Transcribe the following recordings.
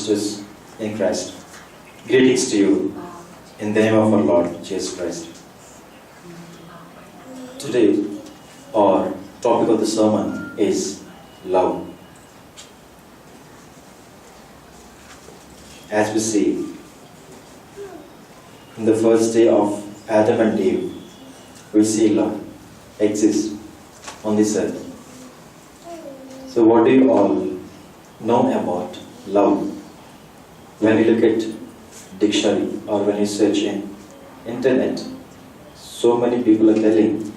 sisters in Christ. Greetings to you in the name of our Lord Jesus Christ. Today, our topic of the sermon is love. As we see, in the first day of Adam and Eve, we see love exists on this earth. So what do you all know about love? When you look at dictionary or when you search in internet, so many people are telling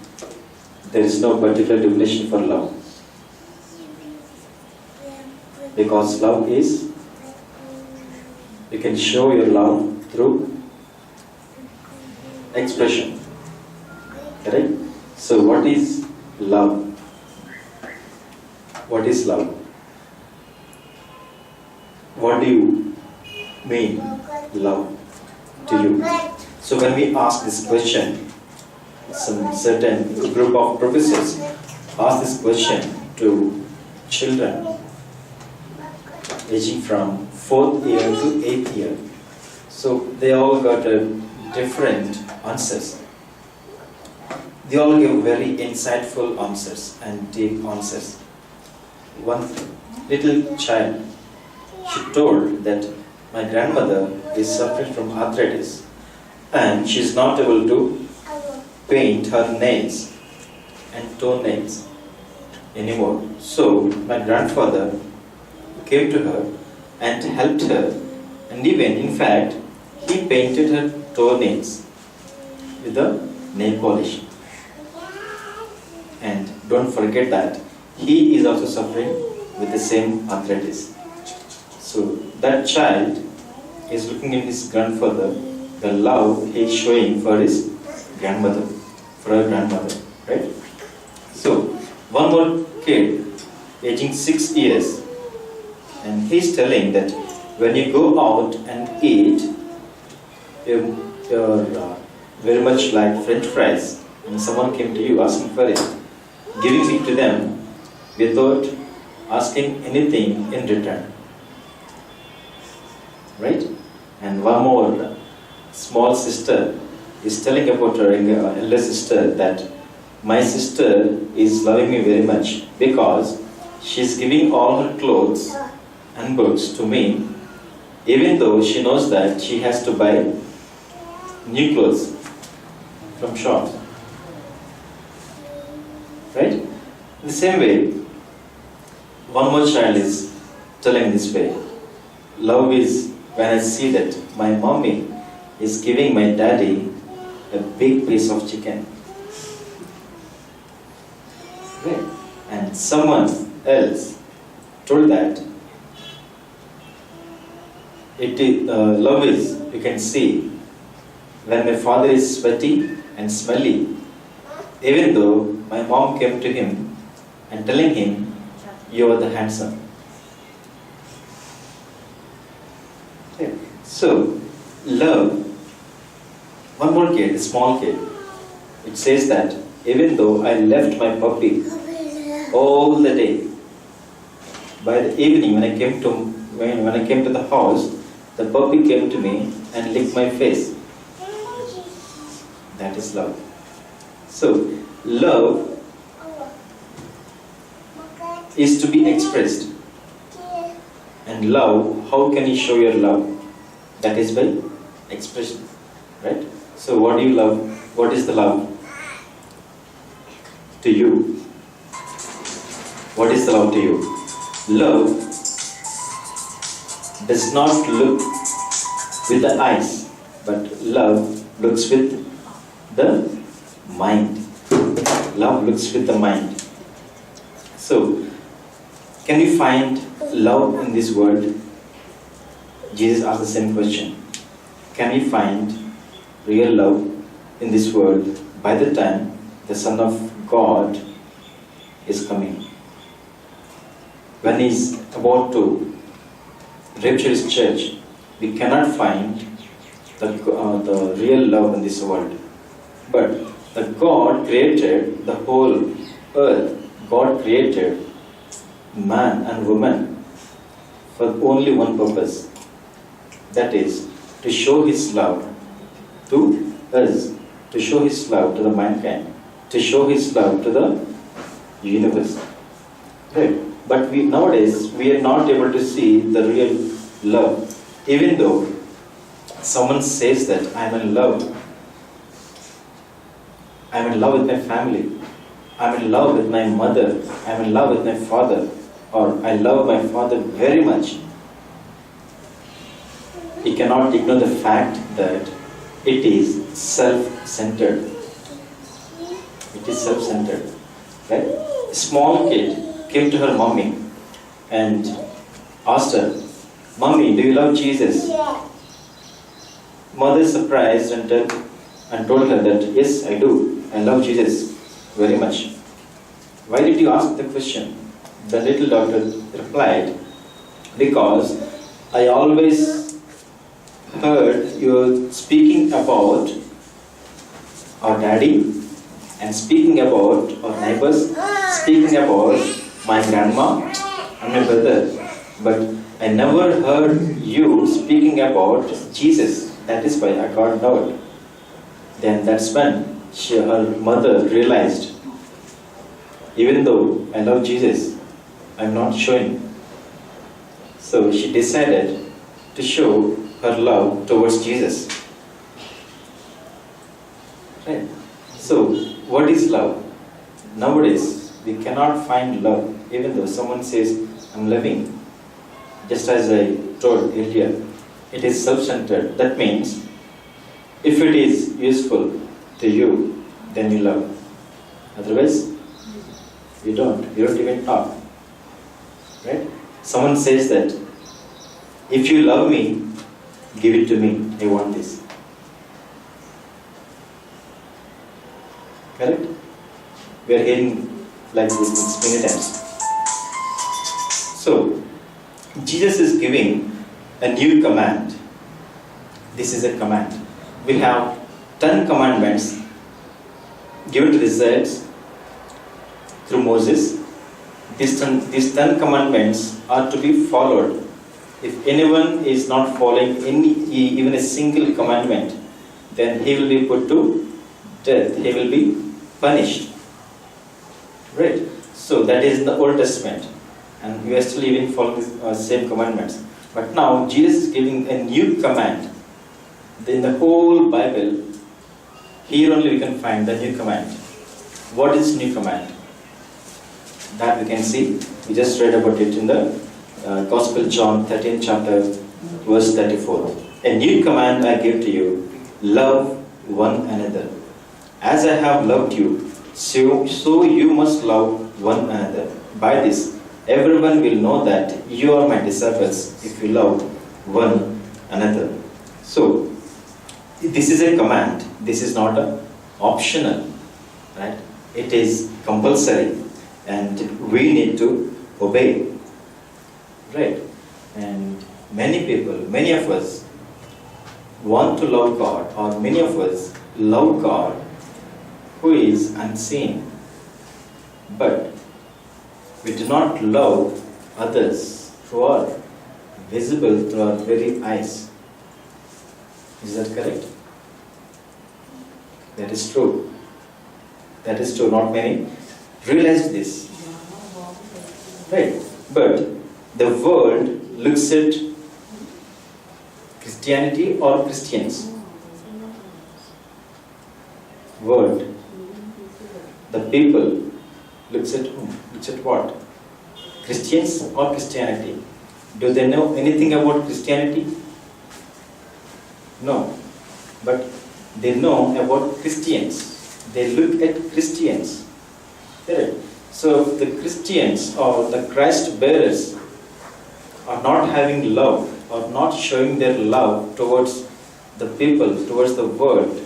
there is no particular definition for love. Because love is, you can show your love through expression. Correct? So what is love? What is love? What do you mean love to you? So when we ask this question, some certain group of professors ask this question to children aging from 4th year to 8th year. So they all got a different answers. They all give very insightful answers and deep answers. One little child, she told that my grandmother is suffering from arthritis and she is not able to paint her nails and toenails anymore. So my grandfather came to her and helped her, and even in fact he painted her toenails with a nail polish. And don't forget that he is also suffering with the same arthritis. So that child is looking at his grandfather, the love he is showing for his grandmother, for her grandmother, right? So one more kid, aging 6 years, and he's telling that when you go out and eat, you're very much like French fries, and someone came to you asking for it, giving it to them without asking anything in return. Right? And one more small sister is telling about her elder sister that my sister is loving me very much because she's giving all her clothes and books to me, even though she knows that she has to buy new clothes from shops. Right? In the same way, one more child is telling this way. Love is when I see that my mommy is giving my daddy a big piece of chicken. Right? And someone else told that love is, you can see, when my father is sweaty and smelly, even though my mom came to him and telling him, you are the handsome. Okay. So, love, one more kid, a small kid, it says that even though I left my puppy all the day, by the evening when I came to the house, the puppy came to me and licked my face. That is love. So, love is to be expressed. And love, how can you show your love? That is by expression. Right? So what do you love? What is the love to you? What is the love to you? Love does not look with the eyes, but love looks with the mind. Love looks with the mind. So, can we find love in this world? Jesus asked the same question. Can we find real love in this world by the time the Son of God is coming? When He is about to rapture His church, we cannot find the real love in this world. But the God created the whole earth. God created man and woman for only one purpose, That is, to show His love to us, to show His love to the mankind, to show His love to the universe. Right? But nowadays we are not able to see the real love. Even though someone says that I am in love with my family, I am in love with my mother, I am in love with my father, or I love my father very much, he cannot ignore the fact that it is self-centered. It is self-centered. Right? A small kid came to her mommy and asked her, "Mommy, do you love Jesus?" Mother surprised and told her that, "Yes, I do. I love Jesus very much." "Why did you ask the question?" The little daughter replied, "Because I always heard you speaking about our daddy and speaking about our neighbors, speaking about my grandma and my brother, but I never heard you speaking about Jesus. That is why I got doubt." Then that's when her mother realized, even though I love Jesus, I'm not showing. So she decided to show her love towards Jesus. Right? So, what is love? Nowadays, we cannot find love, even though someone says, I'm loving. Just as I told earlier, it is self-centered. That means, if it is useful to you, then you love. Otherwise, you don't even talk. Right? Someone says that, if you love me, give it to me, I want this. Correct? We are hearing like this many times. So, Jesus is giving a new command. This is a command. We have 10 commandments given to the Israelites through Moses. These 10 commandments are to be followed. If anyone is not following even a single commandment, then he will be put to death. He will be punished. Right? So that is in the Old Testament. And we are still even following the same commandments. But now Jesus is giving a new command. In the whole Bible, here only we can find the new command. What is new command? That we can see. We just read about it in the Gospel John 13 chapter verse 34. A new command I give to you, love one another. As I have loved you, so you must love one another. By this, everyone will know that you are my disciples if you love one another. So, this is a command. This is not optional. Right? It is compulsory. And we need to obey. Right? And many of us want to love God, or many of us love God who is unseen. But we do not love others who are visible through our very eyes. Is that correct? That is true. That is true. Not many realize this. Right? But the world looks at Christianity or Christians. World. The people looks at whom? Looks at what? Christians or Christianity? Do they know anything about Christianity? No. But they know about Christians. They look at Christians. Right? So if the Christians or the Christ bearers are not having love, or not showing their love towards the people, towards the world,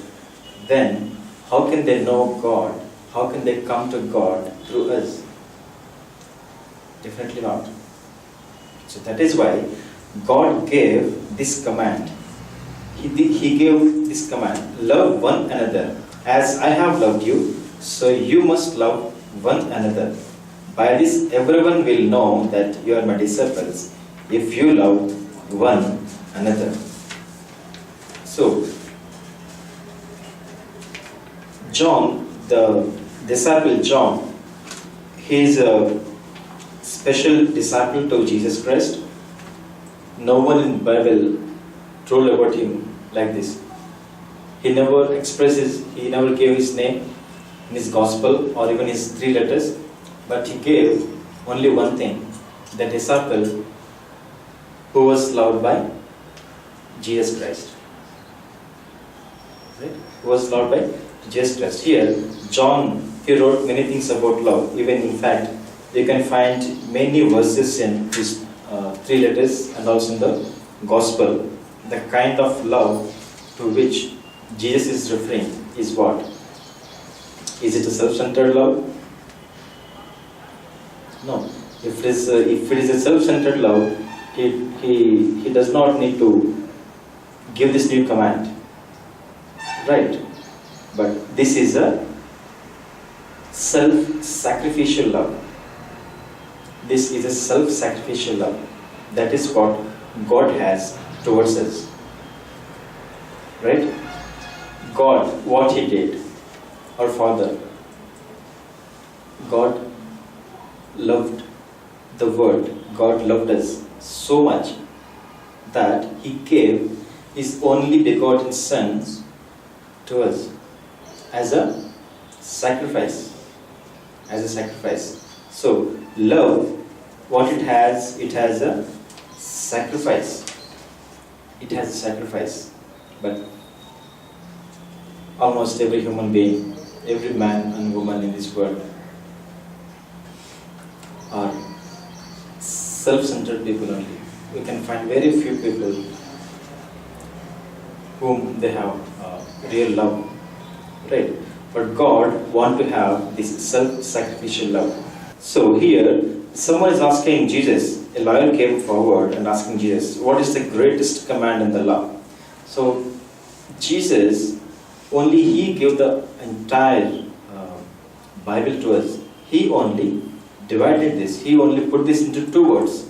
then how can they know God? How can they come to God through us? Definitely not. So that is why God gave this command. He gave this command, love one another. As I have loved you, so you must love one another. By this everyone will know that you are my disciples, if you love one another. So, John, the disciple John, he is a special disciple to Jesus Christ. No one in Bible told about him like this. He never he never gave his name in his gospel or even his 3 letters, but he gave only one thing: the disciple who was loved by Jesus Christ. Right? Who was loved by Jesus Christ. Here, John, he wrote many things about love. Even in fact, you can find many verses in his 3 letters and also in the gospel. The kind of love to which Jesus is referring is what? Is it a self-centered love? No. If it is a self-centered love, he does not need to give this new command. Right? But this is a self-sacrificial love. This is a self-sacrificial love. That is what God has towards us. Right? God, what He did, our Father, God loved the world. God loved us so much that He gave His only begotten Son to us as a sacrifice. As a sacrifice. So, love, what it has a sacrifice. It has a sacrifice. But almost every human being, every man and woman in this world are self-centered people only. We can find very few people whom they have real love. Right? But God wants to have this self-sacrificial love. So here, someone is asking Jesus, a lawyer came forward and asking Jesus, what is the greatest command in the law? So Jesus, only He gave the entire Bible to us. He only divided this. He only put this into 2 words.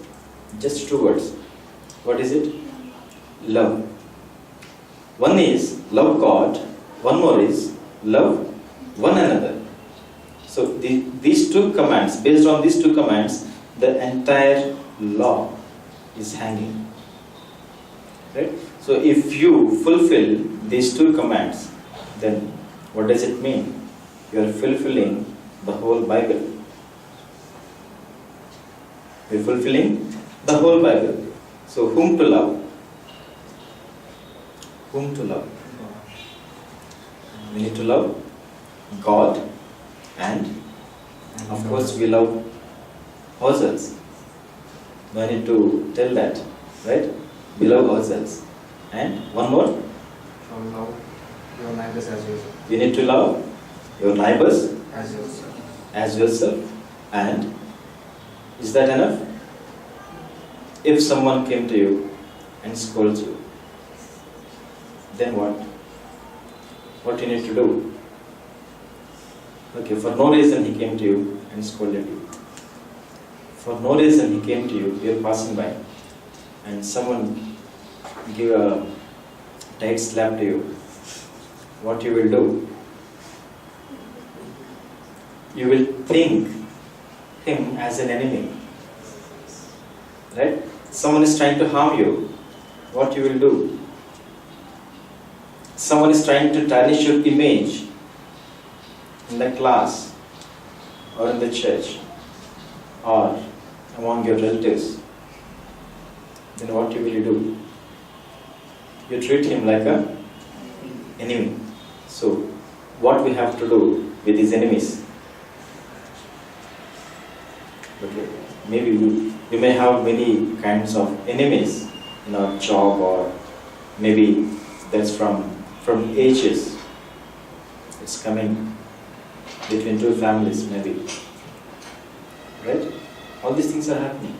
Just 2 words. What is it? Love. One is love God. One more is love one another. So these 2 commands, based on these 2 commands, the entire law is hanging. Right? So if you fulfill these 2 commands, then what does it mean? You are fulfilling the whole Bible. You are fulfilling the whole Bible. So whom to love? Whom to love? We need to love God, and of course we love ourselves. No need to tell that, right? We love ourselves. And one more? Love your neighbors as yourself. You need to love your neighbors As yourself. as yourself. And is that enough? If someone came to you and scolds you, then what? What you need to do? Okay, for no reason he came to you and scolded you. For no reason he came to you, you're passing by, and someone give a tight slap to you. What you will do? You will think him as an enemy. Right? Someone is trying to harm you. What you will do? Someone is trying to tarnish your image in the class or in the church or among your relatives. Then what will you do? You treat him like an enemy. So what we have to do with these enemies? Okay. Maybe we may have many kinds of enemies in our job, or maybe that's from ages. It's coming between 2 families, maybe. Right? All these things are happening.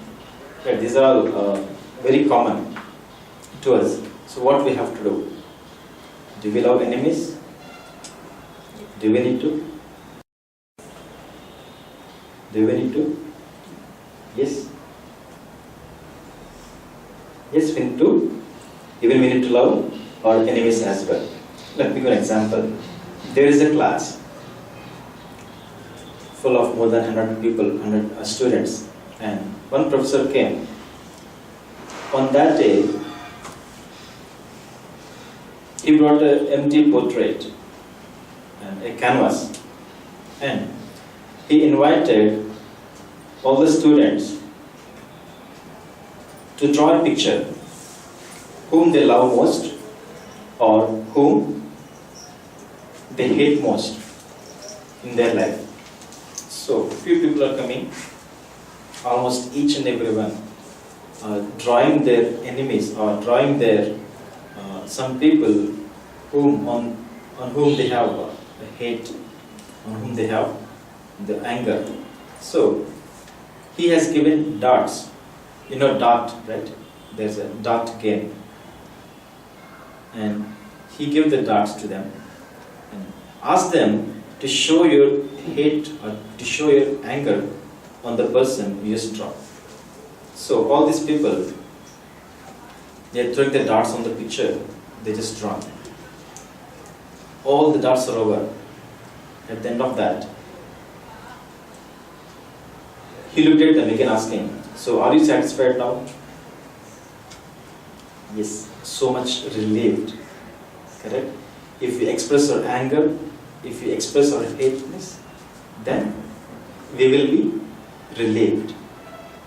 Right? These are all very common to us. So what we have to do? Do we love enemies? Do we need to? Do we need to? Yes. Yes, we need to. Even we need to love or enemies as well. Let me give an example. There is a class full of more than 100 people, 100 students, and one professor came. On that day, he brought an empty portrait and a canvas, and he invited all the students to draw a picture whom they love most or whom they hate most in their life. So few people are coming, almost each and everyone drawing their enemies or drawing their some people on whom they have hate, on whom they have the anger. So he has given darts. You know dart, right? There's a dart game. And he gave the darts to them and asked them to show your hate or to show your anger on the person you just draw. So all these people, they are throwing the darts on the picture, they just draw. All the darts are over. At the end of that, he looked at them again asking, so are you satisfied now? Yes, so much relieved. Correct? If we express our anger, if we express our hateness, then we will be relieved.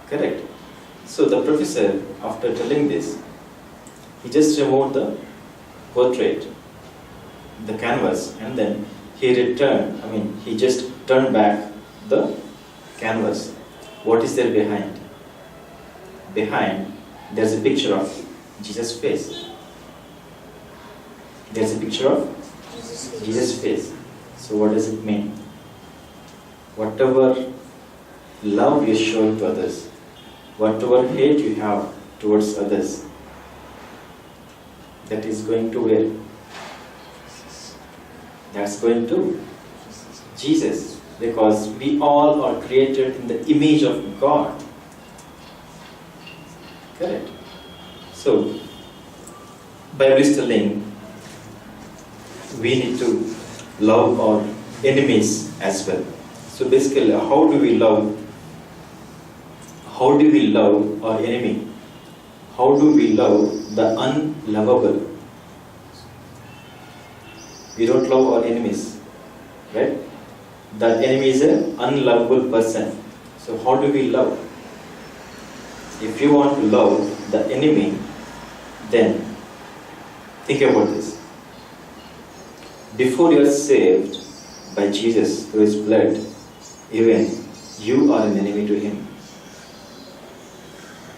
Correct? So the professor, after telling this, he just removed the portrait, the canvas, and then he just turned back the canvas. What is there behind? Behind, there's a picture of Jesus' face. There's a picture of Jesus' face. So what does it mean? Whatever love you show to others, whatever hate you have towards others, that is going to where? That's going to Jesus. Because we all are created in the image of God. Correct? So, Bible is telling we need to love our enemies as well. So basically, how do we love? How do we love our enemy? How do we love the unlovable? We don't love our enemies, right? That enemy is an unlovable person. So how do we love? If you want to love the enemy, then think about this. Before you are saved by Jesus through His blood, even you are an enemy to Him.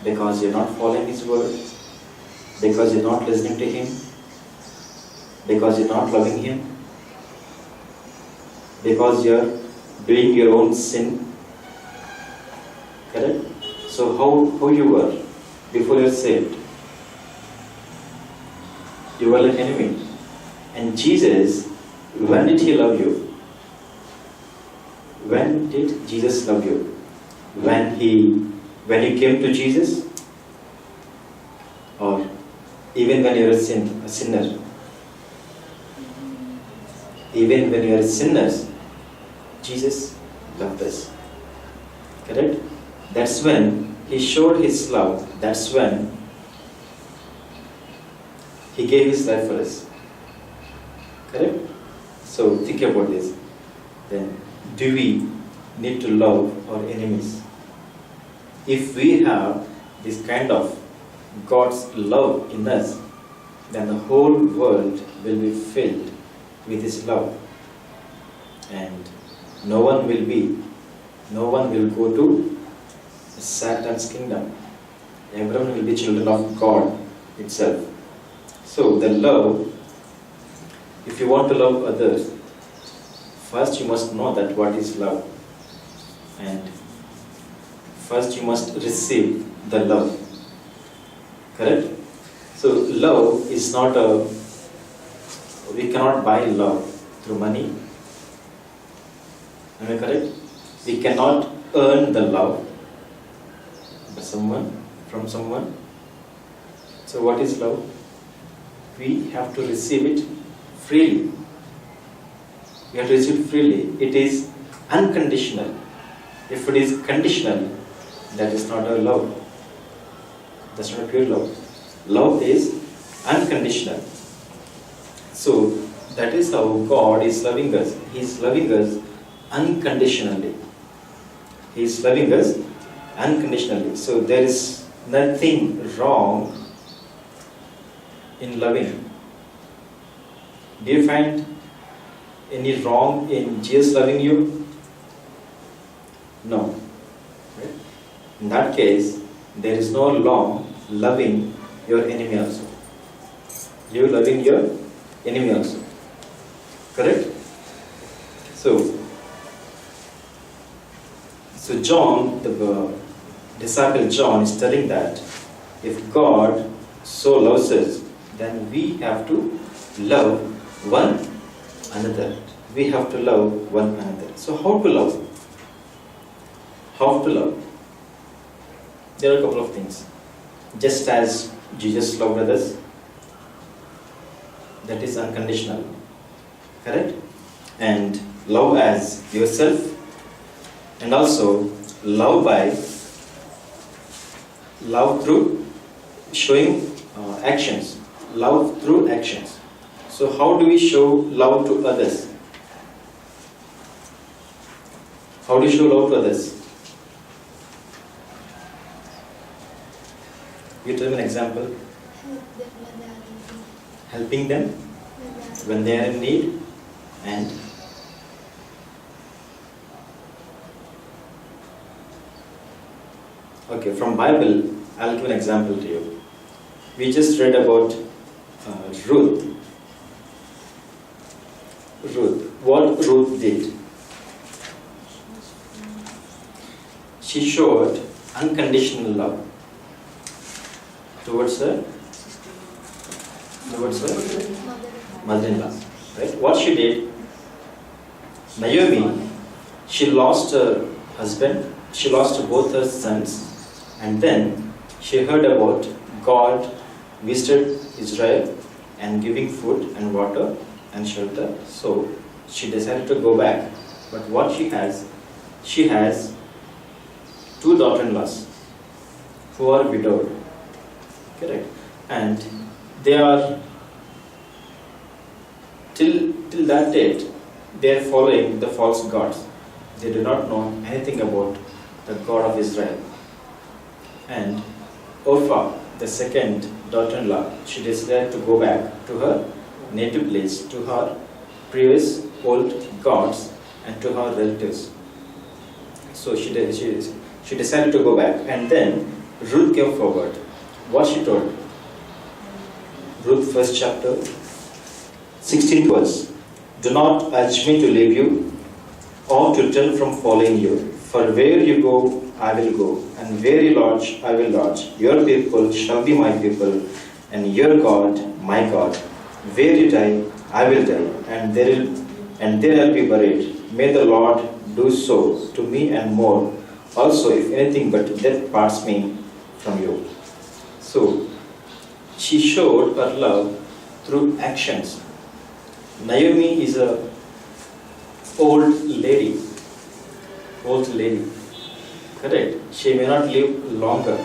Because you're not following His word, because you're not listening to Him, because you're not loving Him, because you're doing your own sin. Correct? So how you were before you're saved? You were an enemy. And Jesus, when did He love you? When did Jesus love you? When you came to Jesus? Or even when you were a sinner? Even when you are sinners, Jesus loved us. Correct? That's when He showed His love. That's when He gave His life for us. Correct? So think about this. Then, do we need to love our enemies? If we have this kind of God's love in us, then the whole world will be filled with His love. And no one will go to Satan's kingdom. Everyone will be children of God itself. So the love, if you want to love others, first you must know that what is love. And first you must receive the love. Correct? So love is not we cannot buy love through money. Am I correct? We cannot earn the love from someone. So what is love? we have to receive it freely. We have to receive it freely. It is unconditional. If it is conditional, that is not a love. That's not a pure love. Love is unconditional. So that is how God is loving us. He is loving us unconditionally. He is loving us unconditionally. So there is nothing wrong in loving. Do you find any wrong in Jesus loving you? No. Right? In that case, there is no wrong loving your enemy also. You loving your enemy also. Correct? So John, the disciple John, is telling that if God so loves us, then we have to love one another. We have to love one another. So how to love? How to love? There are a couple of things. Just as Jesus loved others, that is unconditional. Correct? And love as yourself, and also love through showing actions. Love through actions. So how do we show love to others? How do you show love to others? You tell me an example. Helping them when they are in need, and okay, from Bible, I'll give an example to you. We just read about Ruth. What Ruth did? She showed unconditional love towards her mother-in-law. Right? What she did? Naomi, she lost her husband, she lost both her sons, and then she heard about God visited Israel and giving food and water and shelter. So she decided to go back. But what she has two daughter-in-laws who are widowed. Correct? And they are till that date they are following the false gods. They do not know anything about the God of Israel. And Orpha, the second daughter-in-law, she decided to go back to her native place, to her previous old gods and to her relatives. So she decided to go back, and then Ruth came forward. What she told? Ruth, first chapter, 16th verse. Do not urge me to leave you or to turn from following you. For where you go, I will go, and where you lodge, I will lodge. Your people shall be my people, and your God, my God. Where you die, I will die, and there I'll be buried. May the Lord do so to me and more. Also, if anything but death parts me from you. So, she showed her love through actions. Naomi is a old lady. Correct? She may not live longer.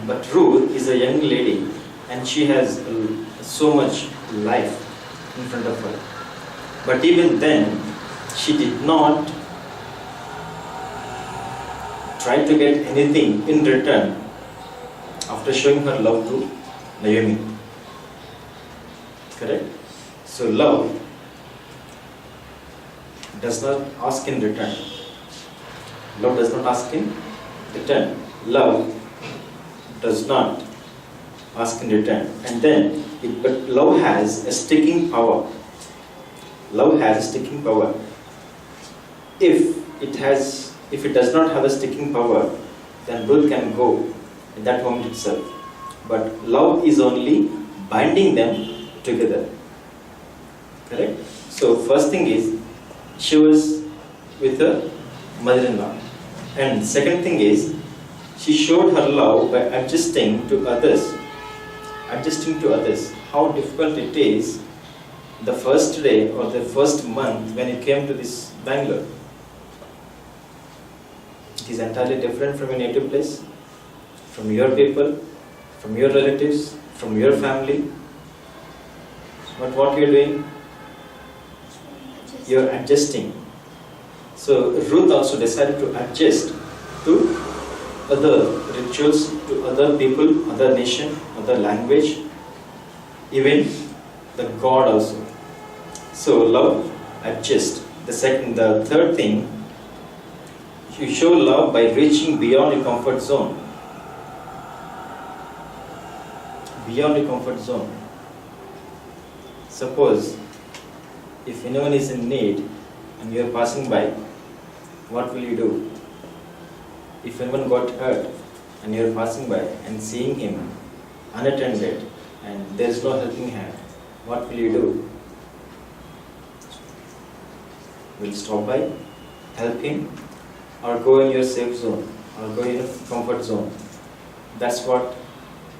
But Ruth is a young lady, and she has so much life in front of her. But even then, she did not try to get anything in return after showing her love to Naomi. Correct? So love does not ask in return. Love does not ask in return. Love does not ask in return. And then, but love has a sticking power. Love has a sticking power. If it does not have a sticking power, then Ruth can go in that moment itself. But love is only binding them together. Correct? So first thing is, she was with her mother-in-law. And second thing is, she showed her love by adjusting to others. adjusting to others, how difficult it is the first day or the first month when you came to this Bangalore. It is entirely different from your native place, from your people, from your relatives, from your family. But what you are doing? You are adjusting. So Ruth also decided to adjust to other rituals, to other people, other nation, other language, even the God also. So love, adjust. The third thing, you show love by reaching beyond your comfort zone. Beyond your comfort zone. Suppose if anyone is in need and you are passing by, what will you do? If anyone got hurt and you are passing by and seeing him unattended and there is no helping hand, what will you do? Will you stop by, help him, or go in your safe zone, or go in your comfort zone? That's what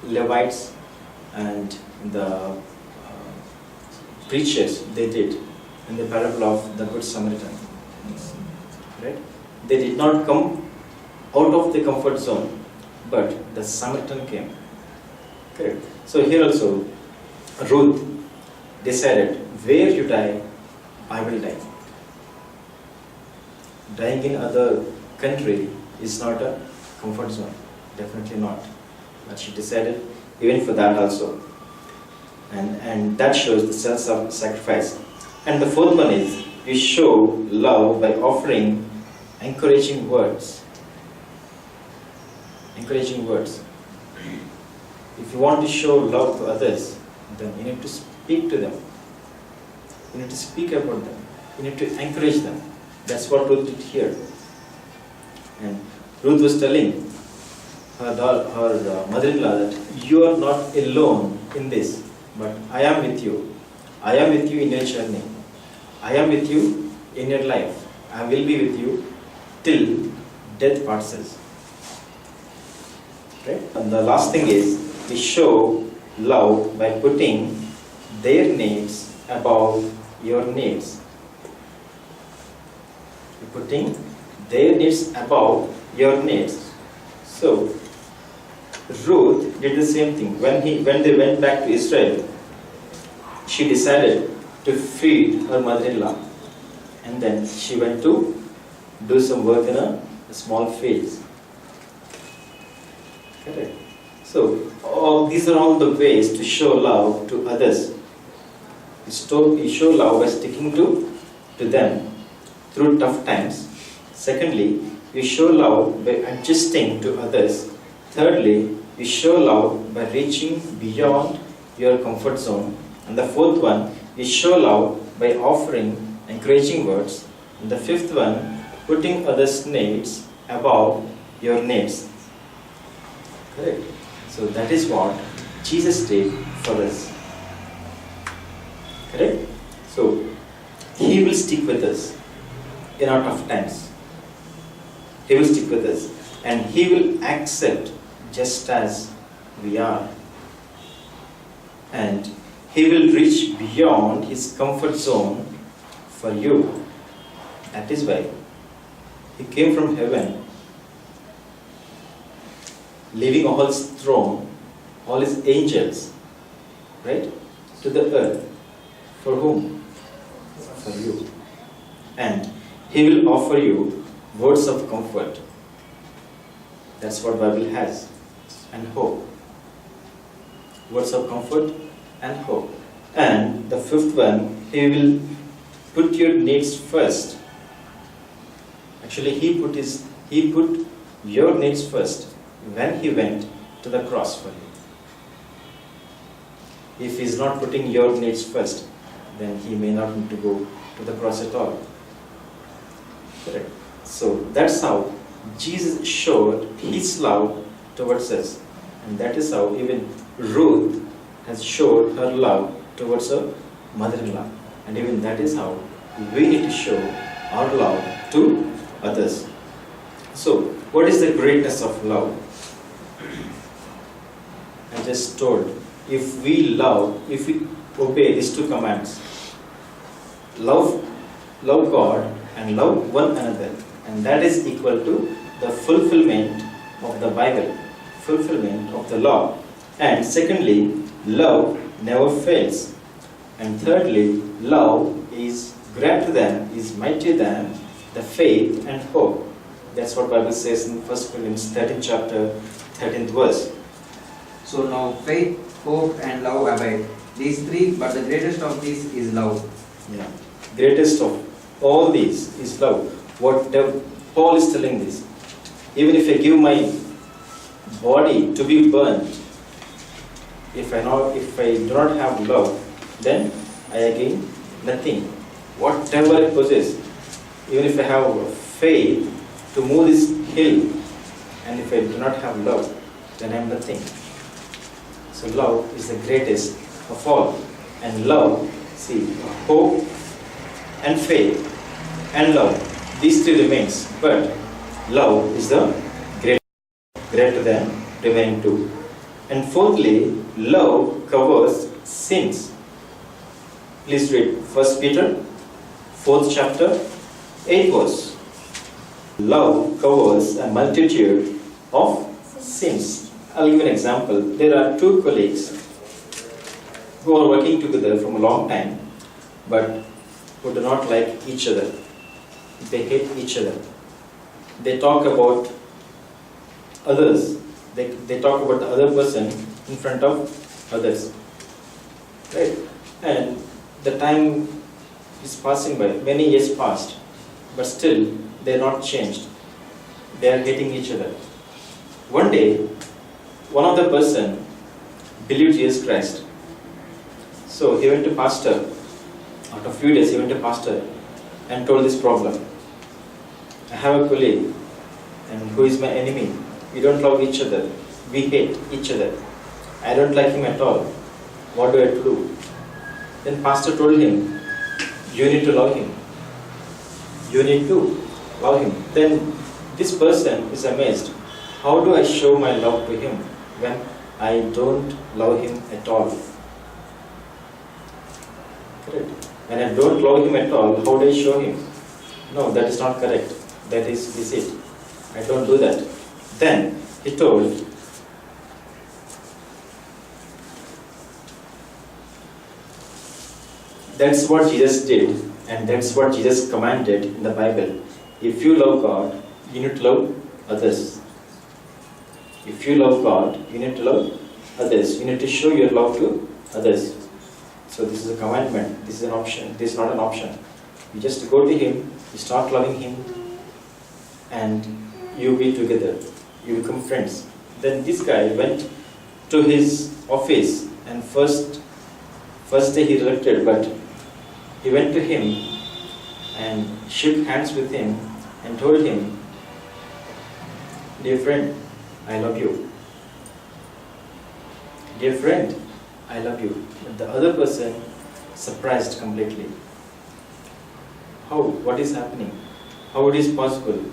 Levites and the preachers, they did in the parable of the Good Samaritan. Right? They did not come out of the comfort zone, but the Samaritan came. Correct. So here also, Ruth decided, where you die, I will die. Dying in other country is not a comfort zone. Definitely not. But she decided, even for that also. And that shows the self-sacrifice. And the fourth one is, you show love by offering encouraging words. Encouraging words. If you want to show love to others, then you need to speak to them. You need to speak about them. You need to encourage them. That's what Ruth did here. And Ruth was telling her mother-in-law that you are not alone in this, but I am with you. I am with you in your journey. I am with you in your life. I will be with you till death parts us. Right? And the last thing is, we show love by putting their needs above your needs. You're putting their needs above your needs. So, Ruth did the same thing. When they went back to Israel, she decided to feed her mother-in-law, and then she went to do some work in a small fields. Correct. So these are all the ways to show love to others. You show love by sticking to them through tough times. Secondly, you show love by adjusting to others. Thirdly, you show love by reaching beyond your comfort zone. And the fourth one, you show love by offering encouraging words. And the fifth one, putting others' needs above your needs. Correct. So that is what Jesus did for us. Correct? So He will stick with us in our tough times. He will stick with us. And He will accept just as we are. And He will reach beyond His comfort zone for you. That is why He came from heaven, leaving all His throne, all His angels, right, to the earth. For whom? For you. And He will offer you words of comfort. That's what Bible has. And hope. Words of comfort and hope. And the fifth one, He will put your needs first. Actually, He put your needs first when He went to the cross for you. If He is not putting your needs first, then He may not need to go to the cross at all. Correct. So that's how Jesus showed His love towards us. And that is how even Ruth has showed her love towards her mother-in-law. And even that is how we need to show our love to others. So, what is the greatness of love? I just told if we obey these two commands, love God and love one another, and that is equal to the fulfillment of the Bible, fulfillment of the law. And secondly, love never fails. And thirdly, love is greater than, is mightier than the faith and hope. That's what Bible says in 1 Corinthians 13 chapter 13th verse. So now faith, hope and love abide. These three, but the greatest of these is love. Yeah. Greatest of all these is love. What Paul is telling this. Even if I give my body to be burned, if I do not have love, then I gain nothing. Whatever I possess, even if I have faith to move this hill, and if I do not have love, then I am nothing. So love is the greatest of all. And love, see, hope and faith and love, these three remains. But love is the greater than remaining two. And fourthly, love covers sins. Please read 1 Peter 4th chapter 8th verse. Love covers a multitude of sins. I'll give an example. There are two colleagues who are working together from a long time, but who do not like each other. They hate each other. They talk about others. They talk about the other person in front of others. Right? And the time is passing by. Many years passed, but still they are not changed. They are hating each other. One day, one of the person believed Jesus Christ. So he went to pastor. After a few days, he went to pastor and told this problem. I have a colleague, and who is my enemy. We don't love each other. We hate each other. I don't like him at all. What do I do? Then pastor told him, you need to love him. You need to love him. Then this person is amazed. How do I show my love to him when I don't love him at all? Correct. When I don't love him at all, how do I show him? No, that is not correct. That is deceit. I don't do that. Then he told, that's what Jesus did, and that's what Jesus commanded in the Bible. If you love God, you need to love others. If you love God, you need to love others. You need to show your love to others. So this is a commandment. This is an option. This is not an option. You just go to him, you start loving him, and you be together. You become friends. Then this guy went to his office, and first day he rejected, but he went to him and shook hands with him and told him, dear friend, I love you. Dear friend, I love you. But the other person surprised completely. How? What is happening? How it is possible?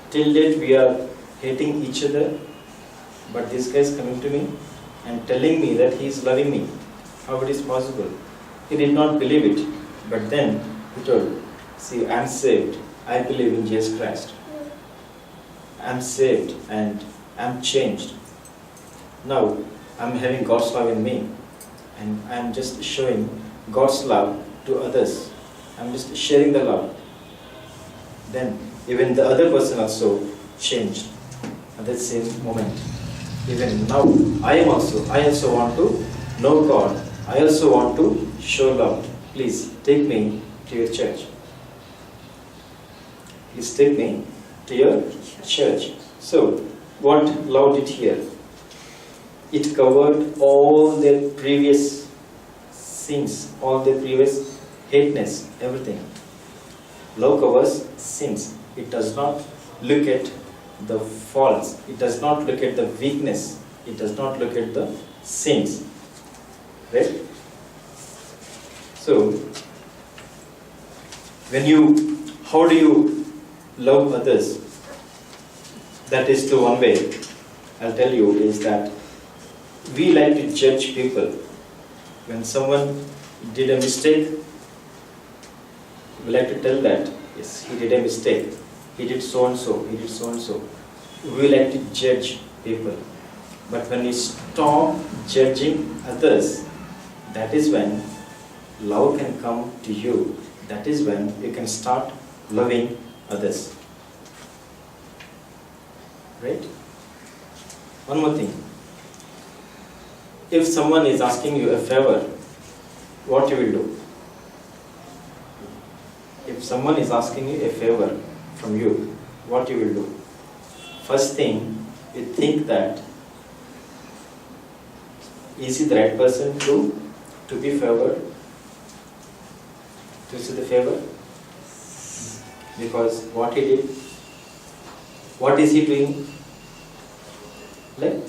Till date we are hating each other, but this guy is coming to me and telling me that he is loving me. How it is possible? He did not believe it. But then he told, see, I am saved. I believe in Jesus Christ. I am saved and I am changed. Now I am having God's love in me, and I am just showing God's love to others. I am just sharing the love. Then even the other person also changed at that same moment. Even now, I also want to know God. I also want to show love. Please take me to your church. Please take me to your church. So, what love did here? It covered all their previous sins, all their previous hateness, everything. Love covers sins. It does not look at the faults. It does not look at the weakness. It does not look at the sins. Right? So, how do you love others? That is the one way, I'll tell you, is that we like to judge people. When someone did a mistake, we like to tell that, yes, he did a mistake. He did so and so, he did so and so. We like to judge people. But when you stop judging others, that is when love can come to you. That is when you can start loving others. Right? One more thing. If someone is asking you a favor, what you will do? If someone is asking you a favor from you, what you will do? First thing, you think that, is he the right person to be favored? To receive the favor? Because what he did, what is he doing? Like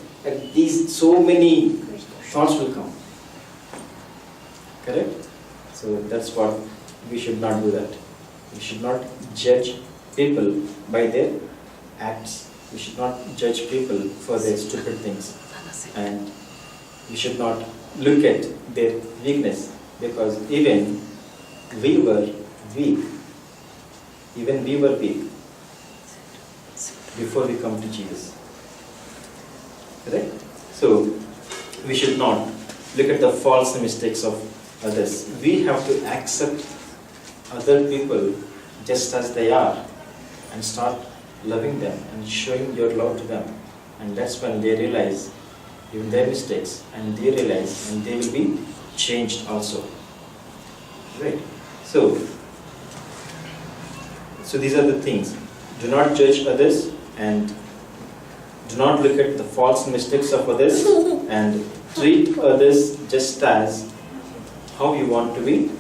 these so many thoughts will come. Correct? So that's what we should not do that. We should not judge people by their acts. We should not judge people for their stupid things. And we should not look at their weakness, because even we were weak. Even we were weak before we come to Jesus. Correct? So we should not look at the faults and mistakes of others. We have to accept other people just as they are and start loving them and showing your love to them. And that's when they realize even their mistakes, and they realize and they will be changed also. Right? So these are the things. Do not judge others, and do not look at the faults and mistakes of others, and treat others just as how you want to be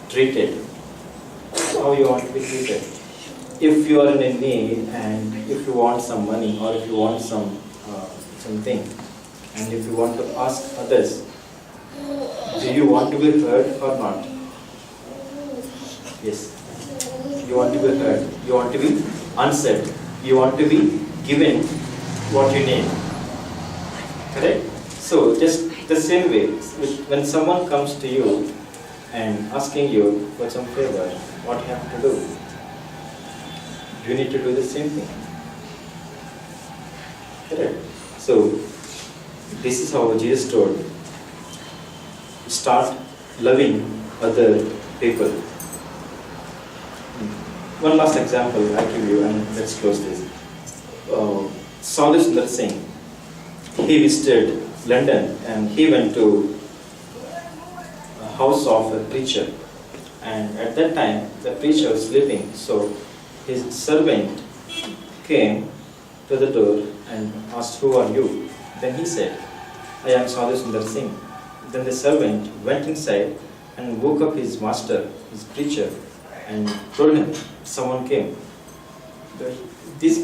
treated. How you want to be treated. If you are in a need, and if you want some money, or if you want something, and if you want to ask others, do you want to be heard or not? Yes. You want to be heard. You want to be answered. You want to be given what you need. Correct? So just the same way, when someone comes to you and asking you for some favor, what you have to do? You need to do the same thing. Correct? So this is how Jesus told. Start loving other people. One last example I give you, and let's close this. Saunders Sundar Singh, he visited London, and he went to a house of a preacher, and at that time the preacher was sleeping, so his servant came to the door and asked, "Who are you?" Then he said, "I am Saunders Sundar Singh." Then the servant went inside and woke up his master, his preacher, and told him someone came. This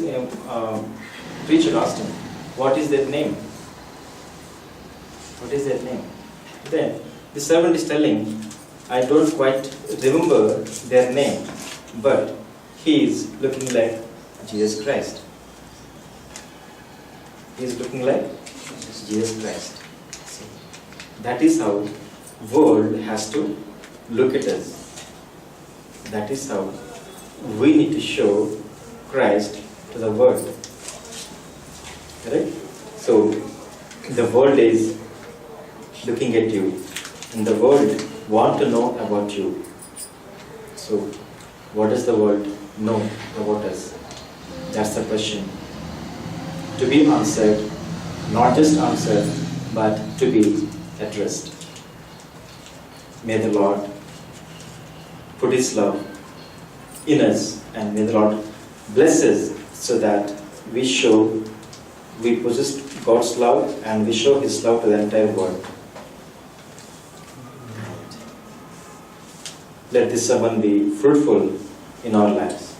preacher asked him, "What is their name? What is their name?" Then the servant is telling, "I don't quite remember their name, but he is looking like Jesus Christ." He is looking like Jesus Christ. That is how world has to look at us. That is how we need to show Christ to the world. Correct? So the world is looking at you, and the world want to know about you. So what does the world know about us? That's the question. To be answered, not just answered, but to be addressed. May the Lord put His love in us, and may the Lord bless us so that we possess God's love, and we show His love to the entire world. Let this sermon be fruitful in our lives.